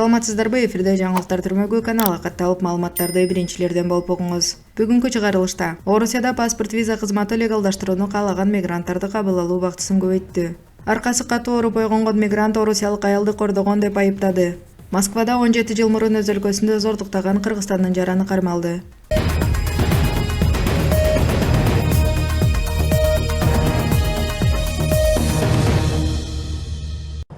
Саламатсыздарбы, эфирде жаңылыктар түрмөгү каналы катталып маалыматтарды биринчилерден болуп угуңуз. Бүгүнкү чыгарылышта Орусияда паспорт виза кызматы легалдаштырууну каалаган мигранттарды кабыл алуу убактысын көбөйттү. Аркасы катуу ооруп ойгонгон мигрант орусиялык аялды кордогон деп айыптады. Москвада 17 жыл мурун өз өлкөсүндө зордуктаган Кыргызстандын жараны кармалды.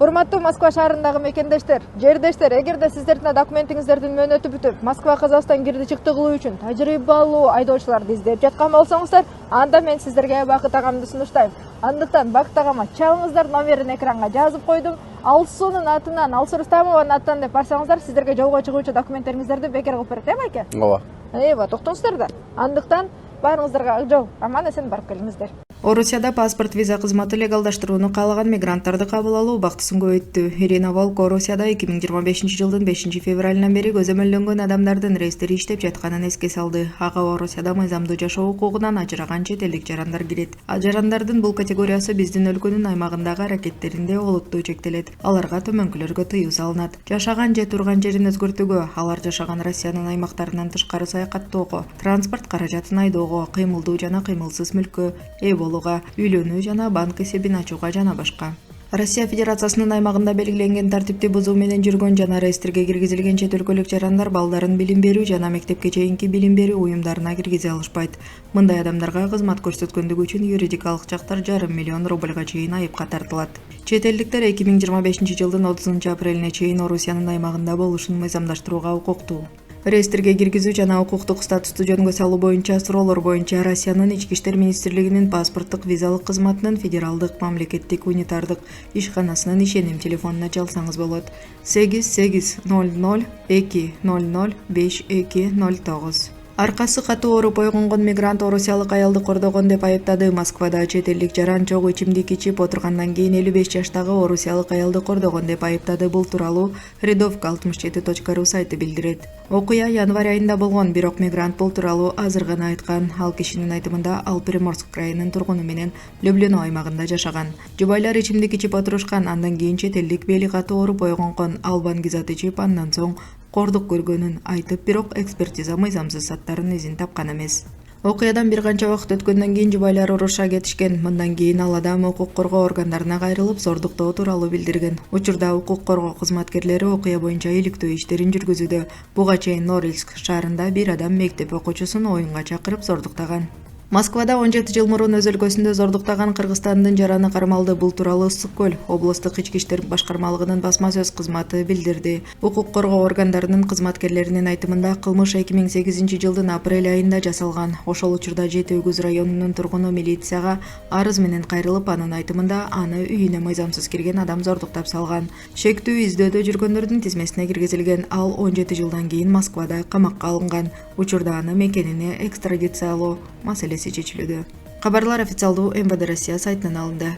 Урматтуу Москва шаарындагы мекендештер, жердештер, эгерде сиздердин документиңиздердин мөөнөтү бүтүп, Москва Казакстан кирди чыкты кылуу үчүн тажрыйбалуу айдоочуларды издеп жаткан болсоңуздар, анда мен сиздерге Бакыт агамды сунуштайм. Андыктан Бакыт агама чалыңыздар, номерин экранга жазып койдум. Алсуунун атынан, Алсу Рустамованын атынан деп барсаңыздар, сиздерге жолго чыгуучу документтериңиздерди бекер кылып берет, байке? Ооба. Токтоңуздар да. Андыктан баарыңыздарга ак жол, аман эсен барып келиңиздер. Орусияда паспорт виза кызматы легалдаштырууну каалаган мигранттарды кабыл алуу убактысын көбөйттү. Ирина Волк Орусияда 2025 жылдын 5 февралынан бери көзөмөлдөнгөн адамдардын реестри иштеп жатканын эске салды. Ага Орусияда мыйзамдуу жашоо укугунан ажыраган чет элдик жарандар кирет. Жарандардын бул категориясы биздин өлкөнүн аймагындагы аракеттеринде олуттуу чектелет. Аларга төмөнкүлөргө тыюу салынат. Жашаган же турган жерин өзгөртүүгө, алар жашаган Россиянын аймактарынан тышкары саякаттоого, транспорт каражатын айдоого, кыймылдуу жана кыймылсыз мүлккө ээ болууга, үйлөнүү жана банк эсебин ачууга жана башка. Россия Федерациясынын аймагында белгиленген тартипти бузуу менен жүргөн жана реестрге киргизилген чет өлкөлүк жарандар балдарын билим берүү жана мектепке чейинки билим берүү уюмдарына киргизе алышпайт. Мындай адамдарга кызмат көрсөткөндүгү үчүн юридикалык жактар 5,5 миллион рубльга чейин айыпка тартылат. Чет элдиктер 2025 жылдын 30 апрелине чейин Орусиянын аймагында болушун мыйзамдаштырууга укуктуу. Реестрге киргизүү жана укуктук статусту жөнгө салуу боюнча суроолор боюнча Россиянын Ички иштер министрлигинин паспорттук визалык кызматынын федералдык мамлекеттик унитардык ишканасынын ишеним телефонуна чалсаңыз болот. 8800 200 5209. Аркасы катуу ооруп ойгонгон мигрант орусиялык аялды кордогон деп айыптады. Москвада чет элдик жаран чогуу ичимдик ичип отургандан кийин 55 жаштагы орусиялык аялды кордогон деп айыптады. Бул тууралуу redovka67.ru сайты билдирет. Окуя январь айында болгон, бирок мигрант бул тууралуу азыр гана айткан. Ал кишинин айтымында ал Приморск крайынын тургуну менен Люблино аймагында жашаган. Жубайлар ичимдик ичип отурушкан, андан кийин чет элдик бели катуу ооруп ойгонгон, ал бангизат ичип андан соң кордук көргөнүн айтып, бирок экспертиза мыйзамсыз заттардын изин тапкан эмес. Окуядан бир канча убакыт өткөндөн кийин жубайлар уруша кетишкен. Мындан кийин ал адам укук коргоо органдарына кайрылып, зордуктоо тууралуу билдирген. Учурда укук коргоо кызматкерлери окуя боюнча иликтөө иштерин жүргүзүүдө. Буга чейин Норильск шаарында бир адам мектеп окуучусун оюнга чакырып зордуктаган. Москвада 17 жыл мурун өз өлкөсүндө зордуктаган Кыргызстандын жараны кармалды. Бул тууралуу Ысык көл облустук ички иштер башкармалыгынын басма сөз кызматы билдирди. Укук коргоо органдарынын кызматкерлеринин айтымында кылмыш 2008 жылдын апрель айында жасалган. Ошол учурда Жети Үгүз районунун тургуну милицияга арыз менен кайрылып, анын айтымында аны үйүнө мыйзамсыз кирген адам зордуктап салган. Шектүү издөөдө жүргөндөрдүн тизмесине киргизилген. Ал 17 жылдан кийин Москвада камакка алынган. Учурда аны мекенине экстрадициялоо маселеси чечилүүдө. Кабарлар официалдуу МВД Россия сайтынан алынды.